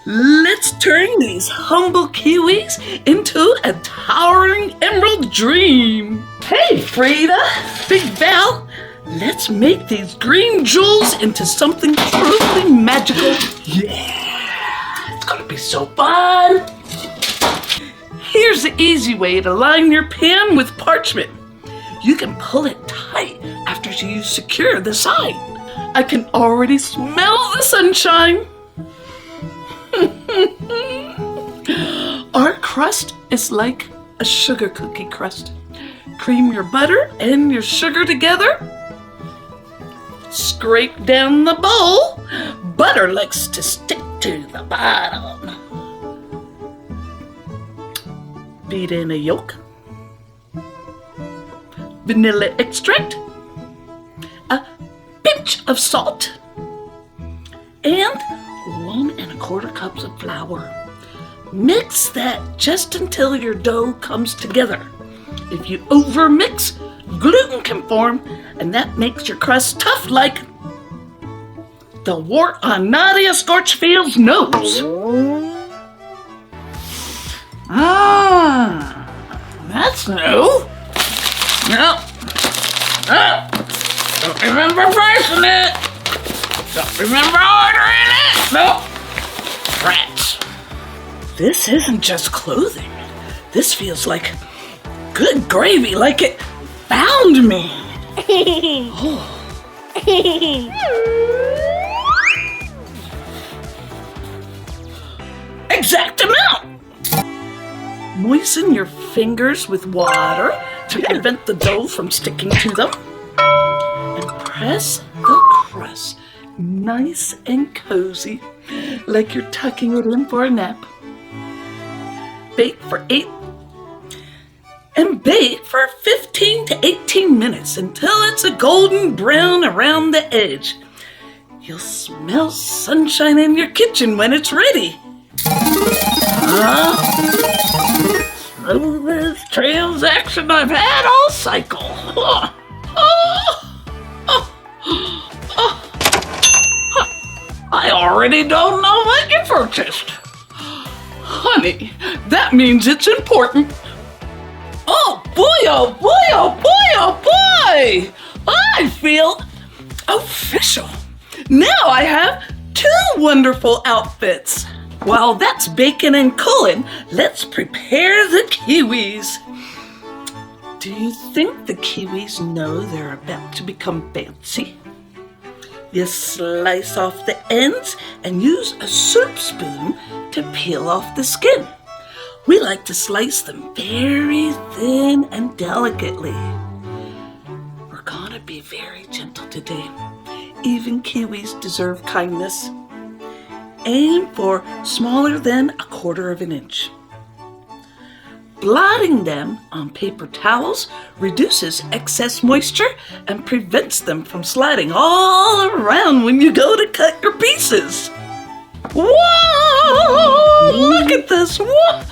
Let's turn these humble Kiwis into a towering emerald dream. Hey, Freda, Big Val, let's make these green jewels into something truly magical. Yeah, it's gonna be so fun. Here's the easy way to line your pan with parchment. You can pull it tight after you secure the side. I can already smell the sunshine. Our crust is like a sugar cookie crust. Cream your butter and your sugar together. Scrape down the bowl. Butter likes to stick to the bottom. Beat in a yolk, vanilla extract, a pinch of salt, and 1 1/4 cups of flour. Mix that just until your dough comes together. If you overmix, gluten can form, and that makes your crust tough like the wart on Nadia Scorchfield's nose. That's new. No. Don't remember pricing it. Don't remember ordering it. Nope. Rats. This isn't just clothing. This feels like good gravy, like it found me. Oh. Exact amount. Moisten your fingers with water to prevent the dough from sticking to them. And press the crust nice and cozy, like you're tucking it in for a nap. Bake for 15 to 18 minutes until it's a golden brown around the edge. You'll smell sunshine in your kitchen when it's ready. Smoothest transaction I've had all cycle. I already don't know what you purchased. Honey, that means it's important. Oh boy, oh boy, oh boy, oh boy! I feel official. Now I have 2 wonderful outfits. While that's baking and cooling, let's prepare the kiwis. Do you think the kiwis know they're about to become fancy? You slice off the ends and use a soup spoon to peel off the skin. We like to slice them very thin and delicately. We're gonna be very gentle today. Even kiwis deserve kindness. Aim for smaller than 1/4 inch. Blotting them on paper towels reduces excess moisture and prevents them from sliding all around when you go to cut your pieces. Whoa! Look at this! Whoa!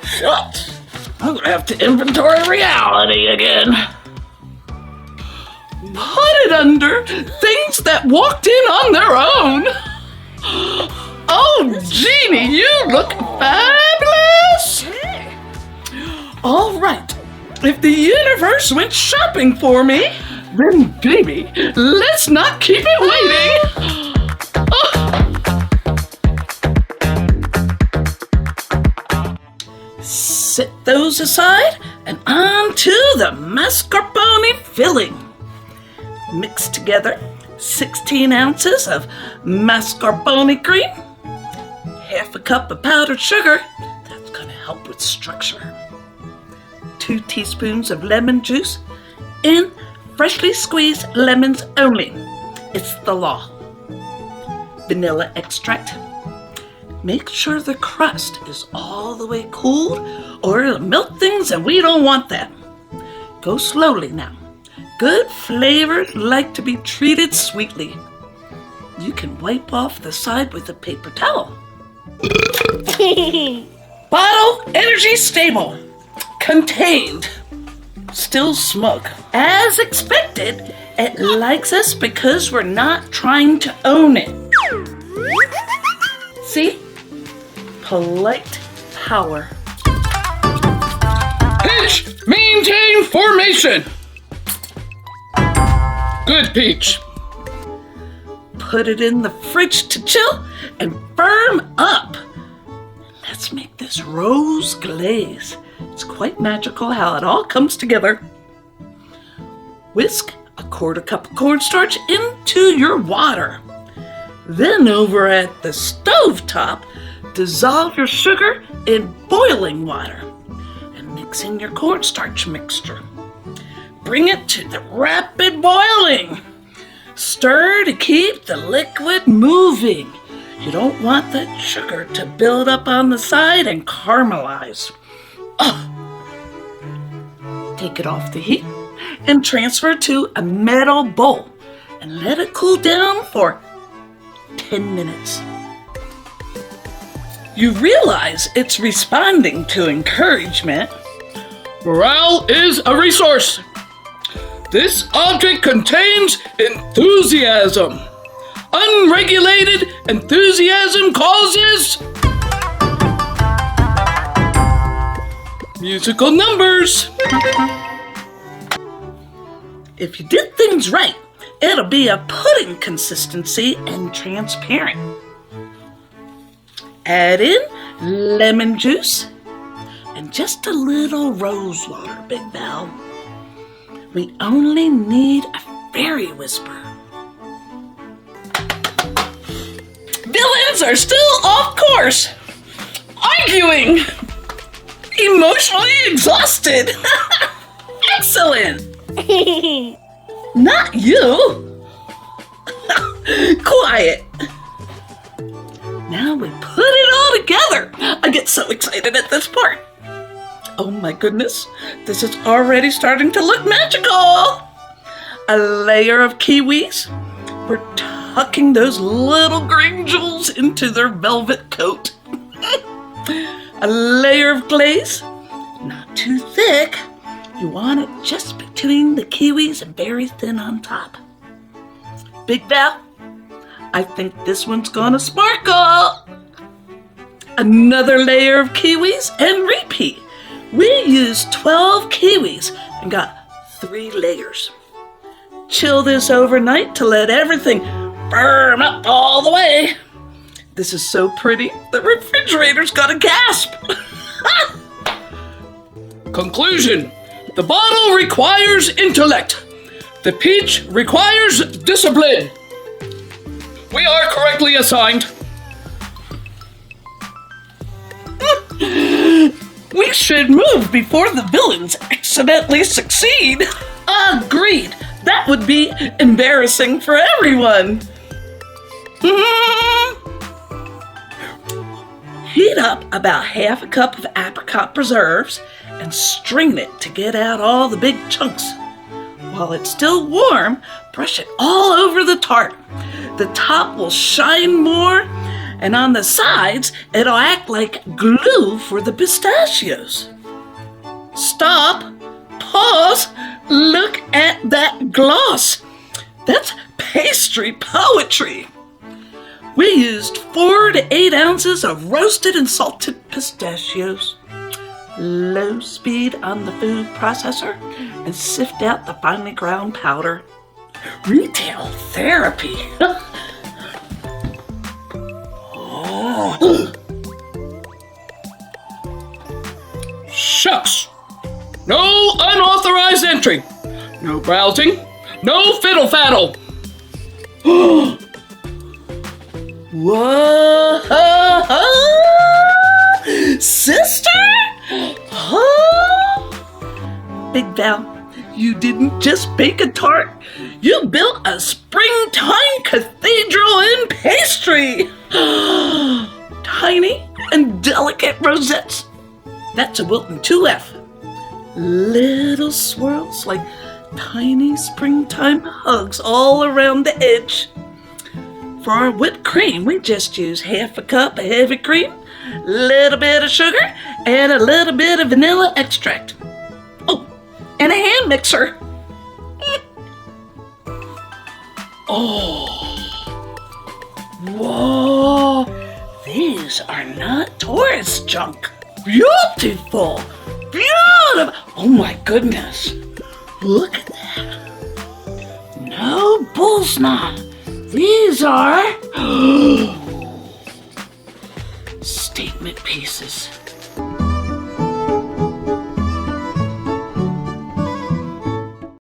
Shucks! I'm gonna have to inventory reality again. Put it under things that walked in on their own. Oh, Jeannie, you look fabulous! All right, if the universe went shopping for me, then baby, let's not keep it waiting. Set those aside and on to the mascarpone filling. Mix together 16 ounces of mascarpone cream, 1/2 cup of powdered sugar, that's going to help with structure, 2 teaspoons of lemon juice, and freshly squeezed lemons only. It's the law. Vanilla extract. Make sure the crust is all the way cooled or it'll melt things and we don't want that. Go slowly now. Good flavors like to be treated sweetly. You can wipe off the side with a paper towel. Bottle energy stable. Contained. Still smug. As expected, It likes us because we're not trying to own it. See? Polite power. Peach, maintain formation. Good, Peach. Put it in the fridge to chill and firm up. Let's make this rose glaze. It's quite magical how it all comes together. Whisk a 1/4 cup of cornstarch into your water. Then over at the stove top, dissolve your sugar in boiling water and mix in your cornstarch mixture. Bring it to the rapid boiling. Stir to keep the liquid moving. You don't want that sugar to build up on the side and caramelize. Take it off the heat and transfer to a metal bowl and let it cool down for 10 minutes. You realize it's responding to encouragement. Morale is a resource. This object contains enthusiasm. Unregulated enthusiasm causes musical numbers. If you did things right, it'll be a pudding consistency and transparent. Add in lemon juice and just a little rose water, Big Val. We only need a fairy whisper. Villains are still off course, arguing, emotionally exhausted. Excellent. Not you. Quiet. Now we put it all together. I get so excited at this part. Oh my goodness, this is already starting to look magical. A layer of kiwis. We're tucking those little green jewels into their velvet coat. A layer of glaze, not too thick. You want it just between the kiwis and very thin on top. Big Val, I think this one's gonna sparkle. Another layer of kiwis and repeat. We used 12 kiwis and got 3 layers. Chill this overnight to let everything firm up all the way. This is so pretty, the refrigerator's got a gasp. Conclusion. The bottle requires intellect. The peach requires discipline. We are correctly assigned. We should move before the villains accidentally succeed. Agreed. That would be embarrassing for everyone. Heat up about 1/2 cup of apricot preserves and strain it to get out all the big chunks. While it's still warm, brush it all over the tart. The top will shine more, and on the sides, it'll act like glue for the pistachios. Stop, pause, look at that gloss. That's pastry poetry. We used 4 to 8 ounces of roasted and salted pistachios. Low speed on the food processor and sift out the finely ground powder. Retail therapy. Shucks. No unauthorized entry. No browsing. No fiddle-faddle. Whoa! Sister? Big Val, you didn't just bake a tart. You built a springtime cathedral in pastry. Tiny and delicate rosettes. That's a Wilton 2F. Little swirls like tiny springtime hugs all around the edge. For our whipped cream, we just use 1/2 cup of heavy cream, little bit of sugar, and a little bit of vanilla extract. Oh, and a hand mixer. Oh. Whoa. These are not tourist junk. Beautiful. Beautiful. Oh my goodness. Look at that. No bull snot. These are statement pieces.